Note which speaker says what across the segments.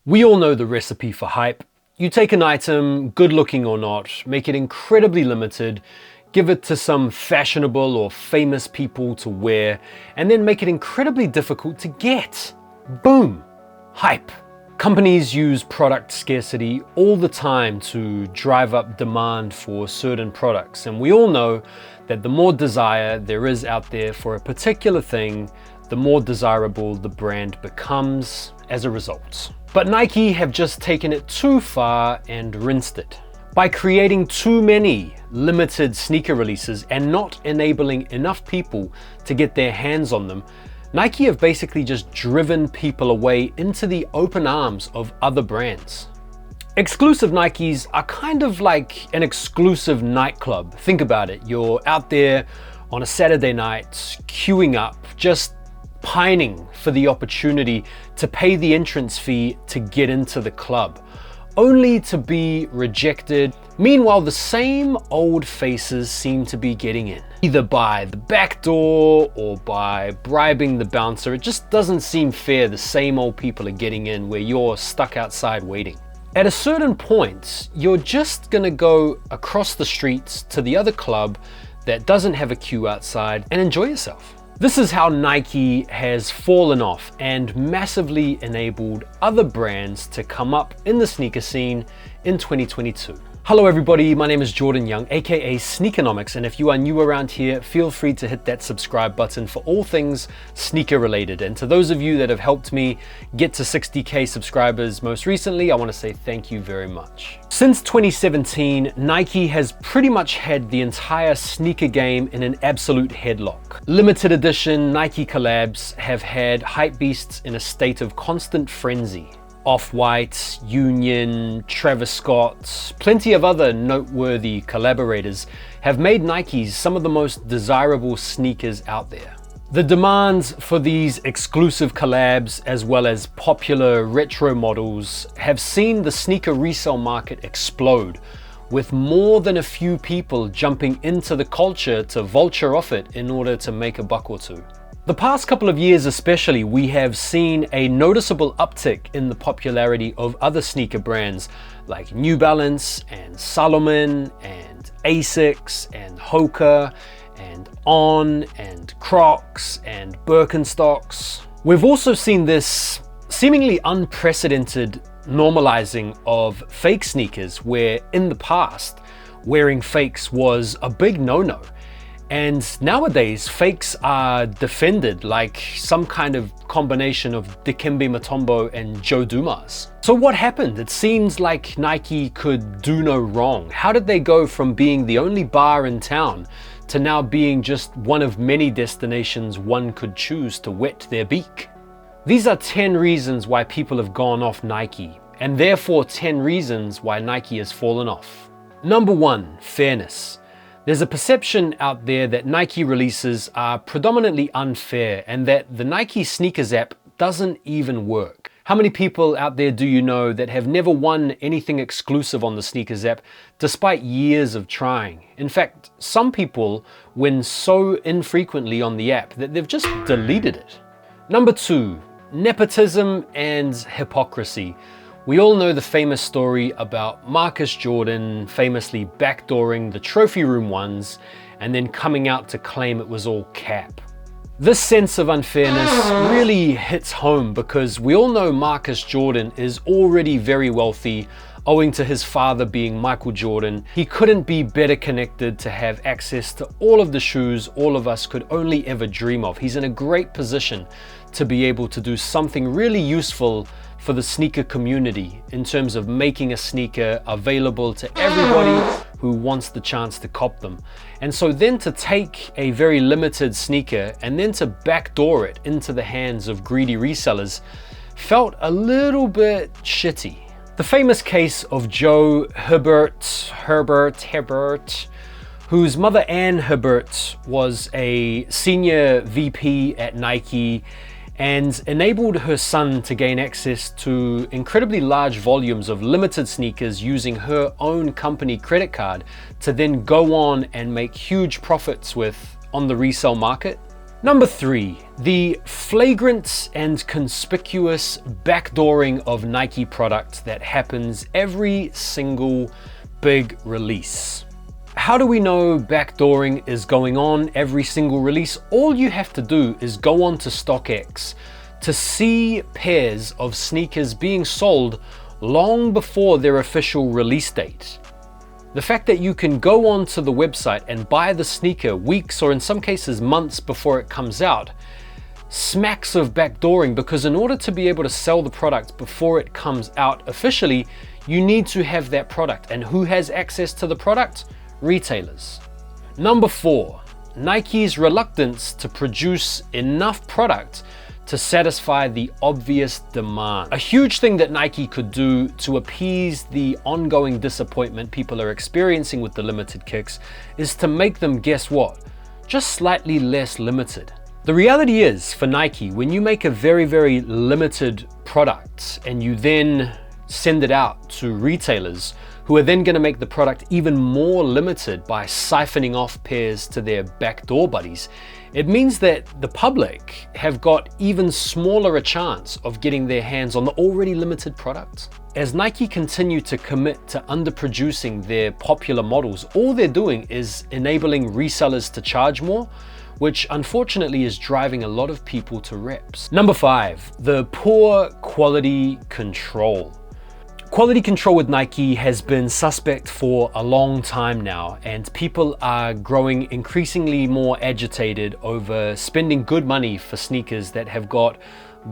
Speaker 1: We all know the recipe for hype. You take an item, good looking or not, make it incredibly limited, give it to some fashionable or famous people to wear, and then make it incredibly difficult to get. Boom! Hype. Companies use product scarcity all the time to drive up demand for certain products, and we all know that the more desire there is out there for a particular thing, the more desirable the brand becomes as a result. But Nike have just taken it too far and rinsed it. By creating too many limited sneaker releases and not enabling enough people to get their hands on them, Nike have basically just driven people away into the open arms of other brands. Exclusive Nikes are kind of like an exclusive nightclub. Think about it. You're out there on a Saturday night, queuing up, just pining for the opportunity to pay the entrance fee to get into the club, only to be rejected. Meanwhile, the same old faces seem to be getting in, either by the back door or by bribing the bouncer. It just doesn't seem fair. The same old people are getting in where you're stuck outside waiting. At a certain point, you're just gonna go across the streets to the other club that doesn't have a queue outside and enjoy yourself. This is how Nike has fallen off and massively enabled other brands to come up in the sneaker scene in 2022. Hello everybody, my name is Jordan Young, aka Sneakernomics, and if you are new around here, feel free to hit that subscribe button for all things sneaker related. And to those of you that have helped me get to 60K subscribers most recently, I want to say thank you very much. Since 2017, Nike has pretty much had the entire sneaker game in an absolute headlock. Limited edition Nike collabs have had hypebeasts in a state of constant frenzy. Off-White, Union, Travis Scott, plenty of other noteworthy collaborators have made Nikes some of the most desirable sneakers out there. The demands for these exclusive collabs as well as popular retro models have seen the sneaker resale market explode, with more than a few people jumping into the culture to vulture off it in order to make a buck or two. The past couple of years especially, we have seen a noticeable uptick in the popularity of other sneaker brands like New Balance and Salomon and Asics and Hoka and On and Crocs and Birkenstocks. We've also seen this seemingly unprecedented normalizing of fake sneakers, where in the past wearing fakes was a big no-no. And nowadays, fakes are defended like some kind of combination of Dikembe Mutombo and Joe Dumas. So what happened? It seems like Nike could do no wrong. How did they go from being the only bar in town to now being just one of many destinations one could choose to wet their beak? These are 10 reasons why people have gone off Nike, and therefore 10 reasons why Nike has fallen off. Number 1, fairness. There's a perception out there that Nike releases are predominantly unfair and that the Nike Sneakers app doesn't even work. How many people out there do you know that have never won anything exclusive on the Sneakers app despite years of trying? In fact, some people win so infrequently on the app that they've just deleted it. Number 2, nepotism and hypocrisy. We all know the famous story about Marcus Jordan famously backdooring the trophy room ones and then coming out to claim it was all cap. This sense of unfairness really hits home because we all know Marcus Jordan is already very wealthy, owing to his father being Michael Jordan. He couldn't be better connected to have access to all of the shoes all of us could only ever dream of. He's in a great position to be able to do something really useful for the sneaker community in terms of making a sneaker available to everybody who wants the chance to cop them. And so then to take a very limited sneaker and then to backdoor it into the hands of greedy resellers felt a little bit shitty. The famous case of Joe Herbert, whose mother Ann Herbert was a senior VP at Nike and enabled her son to gain access to incredibly large volumes of limited sneakers using her own company credit card to then go on and make huge profits with on the resale market. Number 3, the flagrant and conspicuous backdooring of Nike products that happens every single big release. How do we know backdooring is going on every single release? All you have to do is go on to StockX to see pairs of sneakers being sold long before their official release date. The fact that you can go onto the website and buy the sneaker weeks or in some cases months before it comes out smacks of backdooring, because in order to be able to sell the product before it comes out officially, you need to have that product. And who has access to the product? Retailers. Number 4, Nike's reluctance to produce enough product to satisfy the obvious demand. A huge thing that Nike could do to appease the ongoing disappointment people are experiencing with the limited kicks is to make them, guess what? Just slightly less limited. The reality is, for Nike, when you make a very, very limited product and you then send it out to retailers who are then going to make the product even more limited by siphoning off pairs to their backdoor buddies, it means that the public have got even smaller a chance of getting their hands on the already limited product. As Nike continue to commit to underproducing their popular models, all they're doing is enabling resellers to charge more, which unfortunately is driving a lot of people to reps. Number 5, the poor quality control. Quality control with Nike has been suspect for a long time now, and people are growing increasingly more agitated over spending good money for sneakers that have got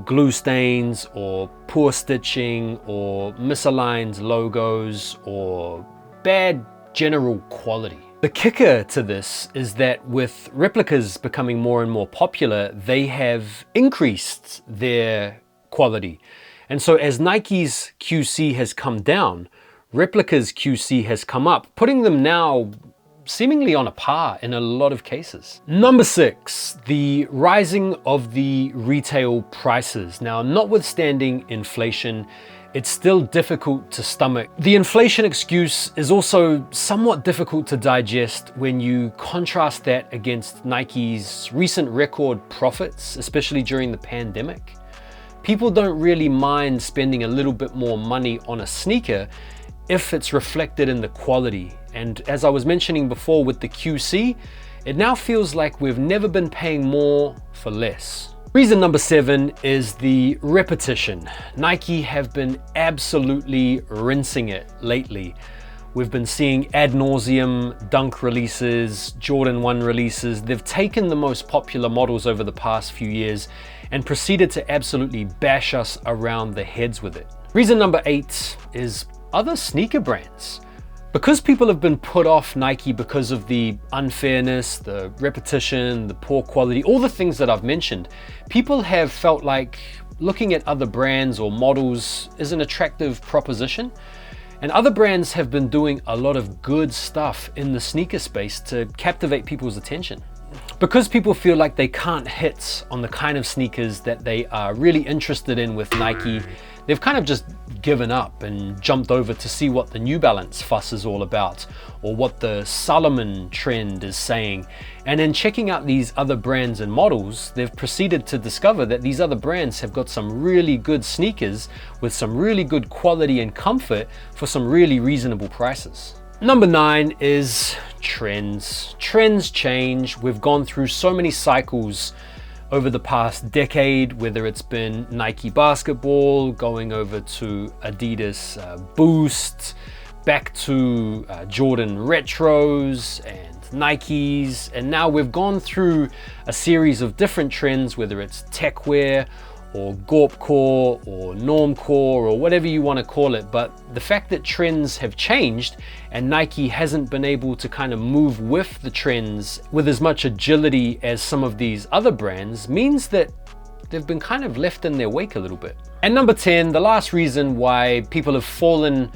Speaker 1: glue stains or poor stitching or misaligned logos or bad general quality. The kicker to this is that with replicas becoming more and more popular, they have increased their quality. And so as Nike's QC has come down, Replica's QC has come up, putting them now seemingly on a par in a lot of cases. Number 6, the rising of the retail prices. Now, notwithstanding inflation, it's still difficult to stomach. The inflation excuse is also somewhat difficult to digest when you contrast that against Nike's recent record profits, especially during the pandemic. People don't really mind spending a little bit more money on a sneaker if it's reflected in the quality. And as I was mentioning before with the QC, it now feels like we've never been paying more for less. Reason number 7 is the repetition. Nike have been absolutely rinsing it lately. We've been seeing ad nauseum Dunk releases, Jordan 1 releases. They've taken the most popular models over the past few years and proceeded to absolutely bash us around the heads with it. Reason number 8 is other sneaker brands. Because people have been put off Nike because of the unfairness, the repetition, the poor quality, all the things that I've mentioned, people have felt like looking at other brands or models is an attractive proposition. And other brands have been doing a lot of good stuff in the sneaker space to captivate people's attention. Because people feel like they can't hit on the kind of sneakers that they are really interested in with Nike, they've kind of just given up and jumped over to see what the New Balance fuss is all about, or what the Salomon trend is saying. And in checking out these other brands and models, they've proceeded to discover that these other brands have got some really good sneakers with some really good quality and comfort for some really reasonable prices. Number 9 is trends. Trends change. We've gone through so many cycles over the past decade, whether it's been Nike basketball, going over to Adidas Boost, back to Jordan Retros and Nikes, and now we've gone through a series of different trends, whether it's tech wear or Gorpcore or Normcore or whatever you want to call it. But the fact that trends have changed and Nike hasn't been able to kind of move with the trends with as much agility as some of these other brands means that they've been kind of left in their wake a little bit. And number 10, the last reason why people have fallen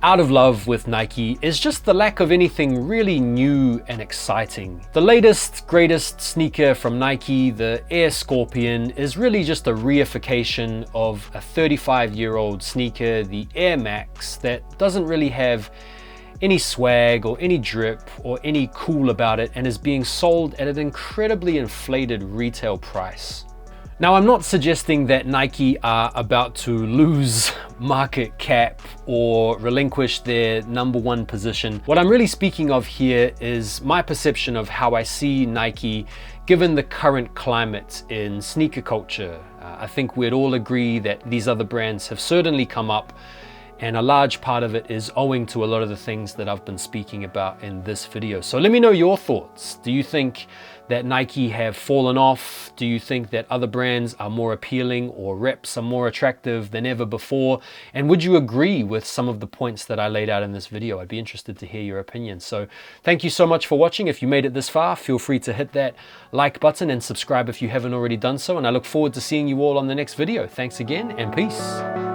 Speaker 1: out of love with Nike is just the lack of anything really new and exciting. The latest, greatest sneaker from Nike, the Air Scorpion, is really just a reification of a 35-year-old sneaker, the Air Max, that doesn't really have any swag or any drip or any cool about it, and is being sold at an incredibly inflated retail price. Now, I'm not suggesting that Nike are about to lose market cap or relinquish their #1 position. What I'm really speaking of here is my perception of how I see Nike given the current climate in sneaker culture. I think we'd all agree that these other brands have certainly come up, and a large part of it is owing to a lot of the things that I've been speaking about in this video. So let me know your thoughts. Do you think that Nike have fallen off? Do you think that other brands are more appealing or reps are more attractive than ever before? And would you agree with some of the points that I laid out in this video? I'd be interested to hear your opinion. So thank you so much for watching. If you made it this far, feel free to hit that like button and subscribe if you haven't already done so. And I look forward to seeing you all on the next video. Thanks again, and peace.